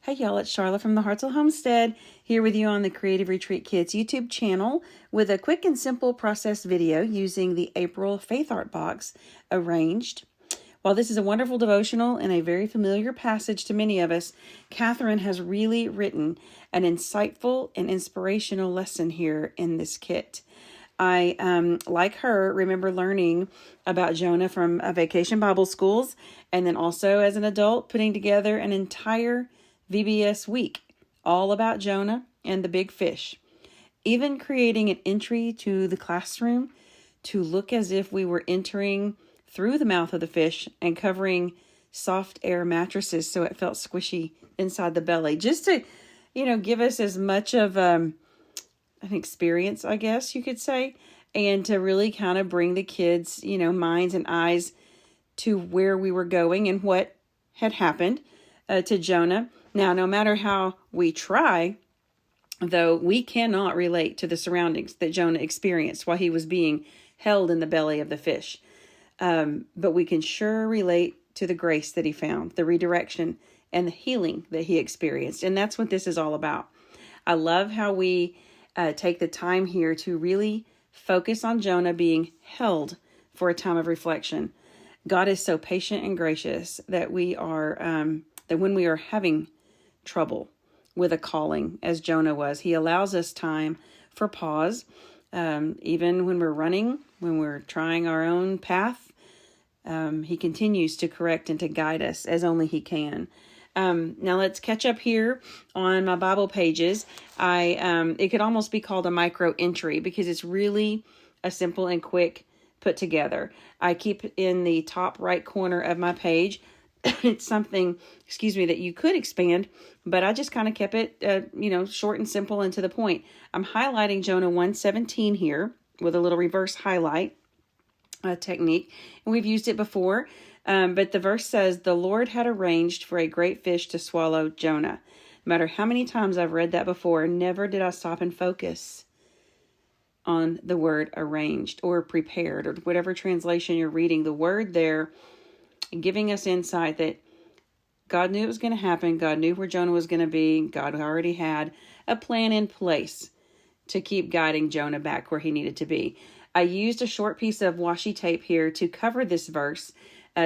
Hey y'all, it's Sharla from the Hartzell Homestead here with you on the Creative Retreat Kids YouTube channel with a quick and simple process video using the April Faith Art Box arranged. While this is a wonderful devotional and a very familiar passage to many of us, Catherine has really written an insightful and inspirational lesson here in this kit. I, like her, remember learning about Jonah from Vacation Bible Schools, and then also as an adult putting together an entire VBS week all about Jonah and the big fish, even creating an entry to the classroom to look as if we were entering through the mouth of the fish and covering soft air mattresses so it felt squishy inside the belly, just to, give us as much of an experience, I guess you could say, and to really kind of bring the kids, minds and eyes to where we were going and what had happened to Jonah. Now, no matter how we try, though, we cannot relate to the surroundings that Jonah experienced while he was being held in the belly of the fish. But we can sure relate to the grace that he found, the redirection, and the healing that he experienced. And that's what this is all about. I love how we take the time here to really focus on Jonah being held for a time of reflection. God is so patient and gracious that that when we are having trouble with a calling, as Jonah was, he allows us time for pause. Even when we're running, when we're trying our own path, he continues to correct and to guide us as only he can. Now let's catch up here on my Bible pages. It could almost be called a micro entry because it's really a simple and quick put together. I keep in the top right corner of my page. It's something, that you could expand, but I just kind of kept it, short and simple and to the point. I'm highlighting Jonah 1:17 here with a little reverse highlight technique, and we've used it before. But the verse says, "The Lord had arranged for a great fish to swallow Jonah." No matter how many times I've read that before, never did I stop and focus on the word arranged or prepared or whatever translation you're reading. The word there giving us insight that God knew it was going to happen. God knew where Jonah was going to be. God already had a plan in place to keep guiding Jonah back where he needed to be. I used a short piece of washi tape here to cover this verse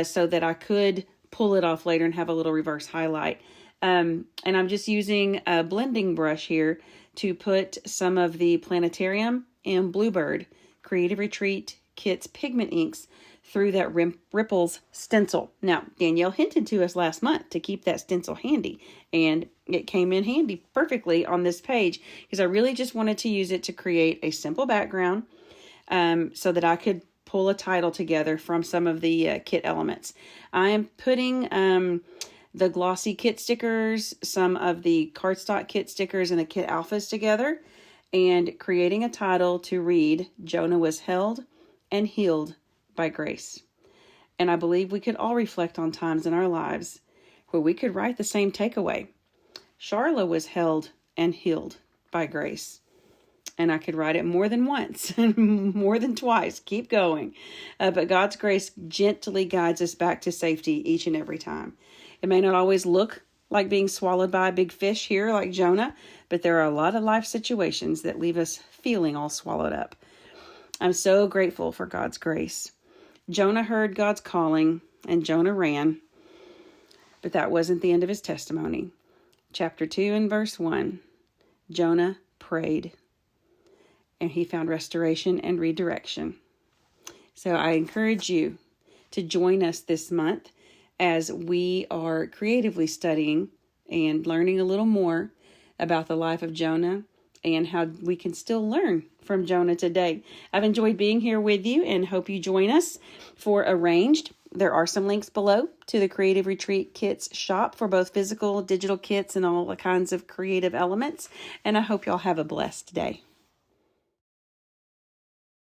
so that I could pull it off later and have a little reverse highlight. And I'm just using a blending brush here to put some of the Planetarium and Bluebird Creative Retreat Kits Pigment inks through that Ripples stencil. Now, Danielle hinted to us last month to keep that stencil handy, and it came in handy perfectly on this page because I really just wanted to use it to create a simple background so that I could pull a title together from some of the kit elements. I am putting the glossy kit stickers, some of the cardstock kit stickers, and the kit alphas together, and creating a title to read, "Jonah was held and healed by grace." And I believe we could all reflect on times in our lives where we could write the same takeaway. Sharla was held and healed by grace. And I could write it more than once, more than twice. Keep going. But God's grace gently guides us back to safety each and every time. It may not always look like being swallowed by a big fish here like Jonah, but there are a lot of life situations that leave us feeling all swallowed up. I'm so grateful for God's grace. Jonah heard God's calling and Jonah ran, but that wasn't the end of his testimony. Chapter 2 and verse 1, Jonah prayed and he found restoration and redirection. So I encourage you to join us this month as we are creatively studying and learning a little more about the life of Jonah and how we can still learn from Jonah today. I've enjoyed being here with you and hope you join us for Arranged. There are some links below to the Creative Retreat Kits shop for both physical, digital kits, and all the kinds of creative elements. And I hope y'all have a blessed day.